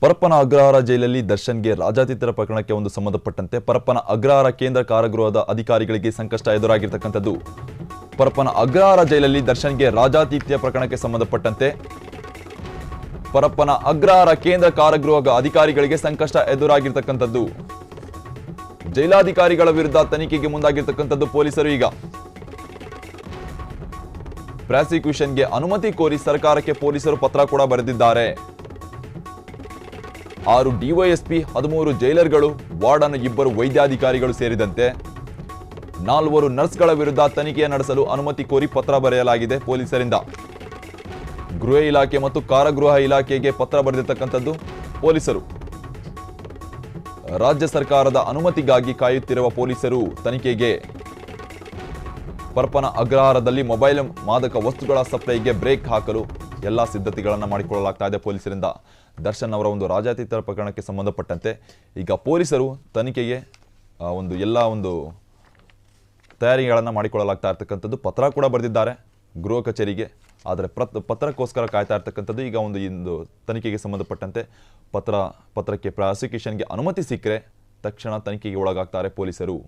ಪರಪ್ಪನ ಅಗ್ರಹಾರ ಜೈಲಲ್ಲಿ ದರ್ಶನ್ಗೆ ರಾಜಾತಿಥ್ಯರ ಪ್ರಕರಣಕ್ಕೆ ಒಂದು ಸಂಬಂಧಪಟ್ಟಂತೆ ಪರಪ್ಪನ ಅಗ್ರಹಾರ ಕೇಂದ್ರ ಕಾರಾಗೃಹದ ಅಧಿಕಾರಿಗಳಿಗೆ ಸಂಕಷ್ಟ ಎದುರಾಗಿರತಕ್ಕಂಥದ್ದು. ಪರಪ್ಪನ ಅಗ್ರಹಾರ ಜೈಲಲ್ಲಿ ದರ್ಶನ್ಗೆ ರಾಜಾತಿಥ್ಯ ಪ್ರಕರಣಕ್ಕೆ ಸಂಬಂಧಪಟ್ಟಂತೆ ಪರಪ್ಪನ ಅಗ್ರಹಾರ ಕೇಂದ್ರ ಕಾರಾಗೃಹದ ಅಧಿಕಾರಿಗಳಿಗೆ ಸಂಕಷ್ಟ ಎದುರಾಗಿರತಕ್ಕಂಥದ್ದು. ಜೈಲಾಧಿಕಾರಿಗಳ ವಿರುದ್ಧ ತನಿಖೆಗೆ ಮುಂದಾಗಿರತಕ್ಕಂಥದ್ದು ಪೊಲೀಸರು. ಈಗ ಪ್ರಾಸಿಕ್ಯೂಷನ್ಗೆ ಅನುಮತಿ ಕೋರಿ ಸರ್ಕಾರಕ್ಕೆ ಪೊಲೀಸರು ಪತ್ರ ಕೂಡ ಬರೆದಿದ್ದಾರೆ. 6 ಡಿವೈಎಸ್ಪಿ, 13 ಜೈಲರ್ಗಳು, ವಾರ್ಡನ್, 2 ವೈದ್ಯಾಧಿಕಾರಿಗಳು ಸೇರಿದಂತೆ 4 ನರ್ಸ್ಗಳ ವಿರುದ್ಧ ತನಿಖೆ ನಡೆಸಲು ಅನುಮತಿ ಕೋರಿ ಪತ್ರ ಬರೆಯಲಾಗಿದೆ ಪೊಲೀಸರಿಂದ. ಗೃಹ ಇಲಾಖೆ ಮತ್ತು ಕಾರಾಗೃಹ ಇಲಾಖೆಗೆ ಪತ್ರ ಬರೆದಿರತಕ್ಕಂಥದ್ದು ಪೊಲೀಸರು. ರಾಜ್ಯ ಸರ್ಕಾರದ ಅನುಮತಿಗಾಗಿ ಕಾಯುತ್ತಿರುವ ಪೊಲೀಸರು ತನಿಖೆಗೆ ಪರಪ್ಪನ ಅಗ್ರಹಾರದಲ್ಲಿ ಮೊಬೈಲ್ ಮಾದಕ ವಸ್ತುಗಳ ಸಪ್ಲೈಗೆ ಬ್ರೇಕ್ ಹಾಕಲು ಎಲ್ಲ ಸಿದ್ಧತೆಗಳನ್ನು ಮಾಡಿಕೊಳ್ಳಲಾಗ್ತಾ ಇದೆ ಪೊಲೀಸರಿಂದ. ದರ್ಶನ್ ಅವರ ಒಂದು ರಾಜಾತಿಥ್ಯ ಪ್ರಕರಣಕ್ಕೆ ಸಂಬಂಧಪಟ್ಟಂತೆ ಈಗ ಪೊಲೀಸರು ತನಿಖೆಗೆ ಎಲ್ಲ ತಯಾರಿಗಳನ್ನು ಮಾಡಿಕೊಳ್ಳಲಾಗ್ತಾ ಇರ್ತಕ್ಕಂಥದ್ದು. ಪತ್ರ ಕೂಡ ಬರೆದಿದ್ದಾರೆ ಗೃಹ ಕಚೇರಿಗೆ. ಆದರೆ ಪತ್ರಕ್ಕೋಸ್ಕರ ಕಾಯ್ತಾ ಇರ್ತಕ್ಕಂಥದ್ದು. ಈಗ ಒಂದು ತನಿಖೆಗೆ ಸಂಬಂಧಪಟ್ಟಂತೆ ಪತ್ರಕ್ಕೆ ಪ್ರಾಸಿಕ್ಯೂಷನ್ಗೆ ಅನುಮತಿ ಸಿಕ್ಕರೆ ತಕ್ಷಣ ತನಿಖೆಗೆ ಒಳಗಾಗ್ತಾರೆ ಪೊಲೀಸರು.